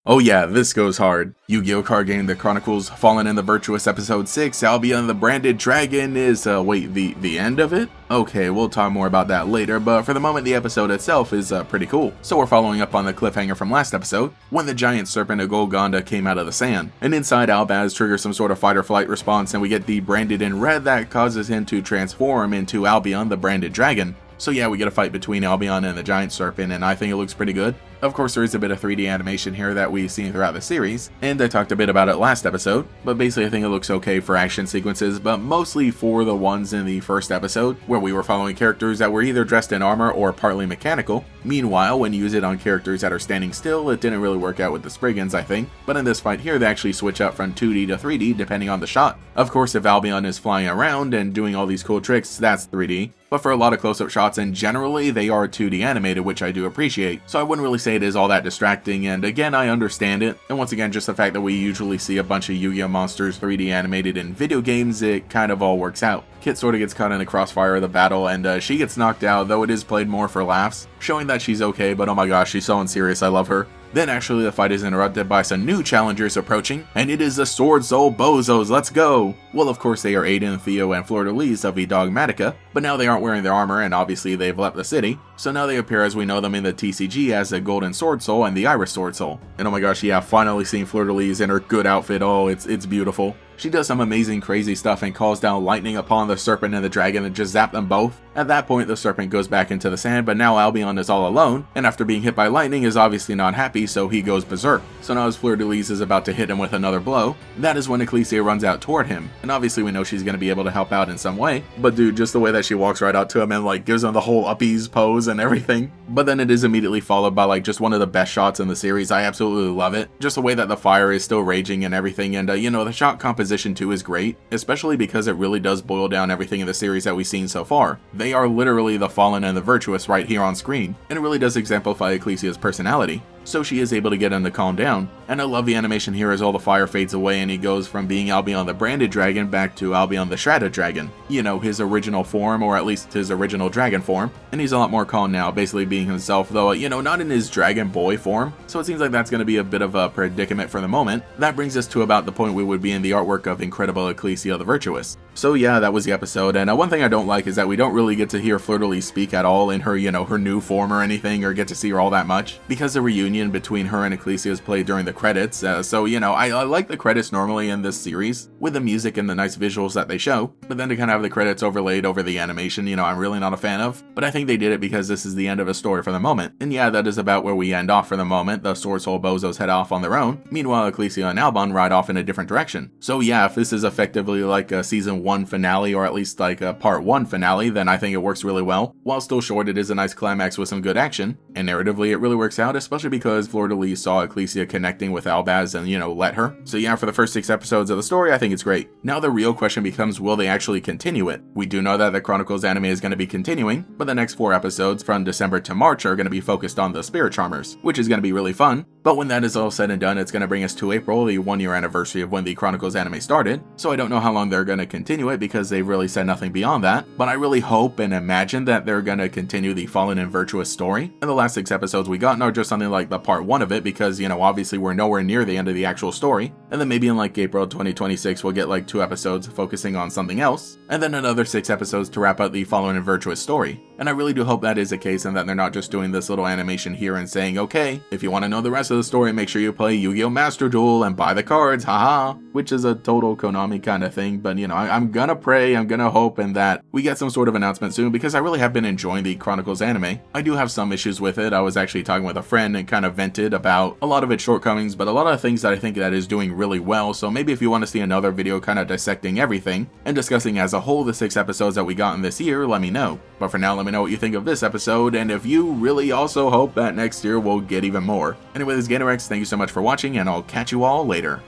Oh yeah, this goes hard. Yu-Gi-Oh! Card game The Chronicles Fallen in the Virtuous Episode 6, Albion the Branded Dragon is, wait, the end of it? Okay, we'll talk more about that later, but for the moment the episode itself is pretty cool. So we're following up on the cliffhanger from last episode, when the giant serpent of Golgonda came out of the sand. And inside Albaz triggers some sort of fight or flight response, and we get the branded in red that causes him to transform into Albion the Branded Dragon. So yeah, we get a fight between Albion and the giant serpent, and I think it looks pretty good. Of course, there is a bit of 3D animation here that we've seen throughout the series, and I talked a bit about it last episode, but basically I think it looks okay for action sequences, but mostly for the ones in the first episode, where we were following characters that were either dressed in armor or partly mechanical. Meanwhile, when you use it on characters that are standing still, it didn't really work out with the Spriggans, I think, but in this fight here they actually switch up from 2D to 3D depending on the shot. Of course, if Albion is flying around and doing all these cool tricks, that's 3D. But for a lot of close-up shots, and generally they are 2D animated, which I do appreciate, so I wouldn't really say it is all that distracting, and again, I understand it. And once again, just the fact that we usually see a bunch of Yu-Gi-Oh! Monsters 3D animated in video games, it kind of all works out. Kit sort of gets caught in the crossfire of the battle, and she gets knocked out, though it is played more for laughs, showing that she's okay, but oh my gosh, she's so unserious, I love her. Then actually the fight is interrupted by some new challengers approaching, and it is the Sword Soul Bozos, let's go! Well, of course they are Aiden, Theo, and Fleur-de-Lis of the Dogmatica, but now they aren't wearing their armor, and obviously they've left the city, so now they appear as we know them in the TCG as the Golden Sword Soul and the Iris Sword Soul. And oh my gosh, yeah, finally seeing Fleur-de-Lis in her good outfit, oh, it's beautiful. She does some amazing crazy stuff and calls down lightning upon the serpent and the dragon and just zap them both. At that point, the serpent goes back into the sand, but now Albion is all alone, and after being hit by lightning is obviously not happy, so he goes berserk. So now as Fleur-de-Lis is about to hit him with another blow, that is when Ecclesia runs out toward him, and obviously we know she's going to be able to help out in some way, but dude, just the way that she walks right out to him and like gives him the whole uppies pose and everything. But then it is immediately followed by like just one of the best shots in the series. I absolutely love it. Just the way that the fire is still raging and everything, and you know, the shot composition too is great, especially because it really does boil down everything in the series that we've seen so far. They are literally the Fallen and the Virtuous right here on screen, and it really does exemplify Ecclesia's personality. So she is able to get him to calm down, and I love the animation here as all the fire fades away and he goes from being Albion the Branded Dragon back to Albion the Shrouded Dragon. You know, his original form, or at least his original dragon form, and he's a lot more calm now, basically being himself, though, you know, not in his dragon boy form, so it seems like that's going to be a bit of a predicament for the moment. That brings us to about the point we would be in the artwork of Incredible Ecclesia the Virtuous. So yeah, that was the episode, and one thing I don't like is that we don't really get to hear Fleur-de-Lis speak at all in her, you know, her new form or anything, or get to see her all that much, because the reunion between her and Ecclesia is played during the credits, so you know, I like the credits normally in this series, with the music and the nice visuals that they show, but then to kind of have the credits overlaid over the animation, you know, I'm really not a fan of, but I think they did it because this is the end of a story for the moment, and yeah, that is about where we end off for the moment. The Sword Soul Bozos head off on their own, meanwhile Ecclesia and Alban ride off in a different direction. So yeah, if this is effectively like a season 1 finale, or at least like a part 1 finale, then I think it works really well. While still short, it is a nice climax with some good action, and narratively it really works out, especially because Fleur-de-Lis saw Ecclesia connecting with Albaz and, you know, let her. So yeah, for the first 6 episodes of the story, I think it's great. Now the real question becomes, will they actually continue it? We do know that the Chronicles anime is going to be continuing, but the next 4 episodes from December to March are going to be focused on the Spirit Charmers, which is going to be really fun. But when that is all said and done, it's going to bring us to April, the 1-year anniversary of when the Chronicles anime started, so I don't know how long they're going to continue it because they've really said nothing beyond that, but I really hope and imagine that they're going to continue the Fallen and Virtuous story, and the last 6 episodes we got are just something like the part 1 of it because, you know, obviously we're nowhere near the end of the actual story, and then maybe in like April 2026 we'll get like 2 episodes focusing on something else, and then another 6 episodes to wrap up the Fallen and Virtuous story. And I really do hope that is the case and that they're not just doing this little animation here and saying, okay, if you want to know the rest of the story, make sure you play Yu-Gi-Oh! Master Duel and buy the cards, haha, which is a total Konami kind of thing, but you know, I'm gonna pray, I'm gonna hope, and that we get some sort of announcement soon because I really have been enjoying the Chronicles anime. I do have some issues with it. I was actually talking with a friend and kind of vented about a lot of its shortcomings, but a lot of things that I think that is doing really well, so maybe if you want to see another video kind of dissecting everything and discussing as a whole the 6 episodes that we got in this year, let me know. But for now, let me know what you think of this episode, and if you really also hope that next year we'll get even more. Anyways, Gatorex, thank you so much for watching, and I'll catch you all later.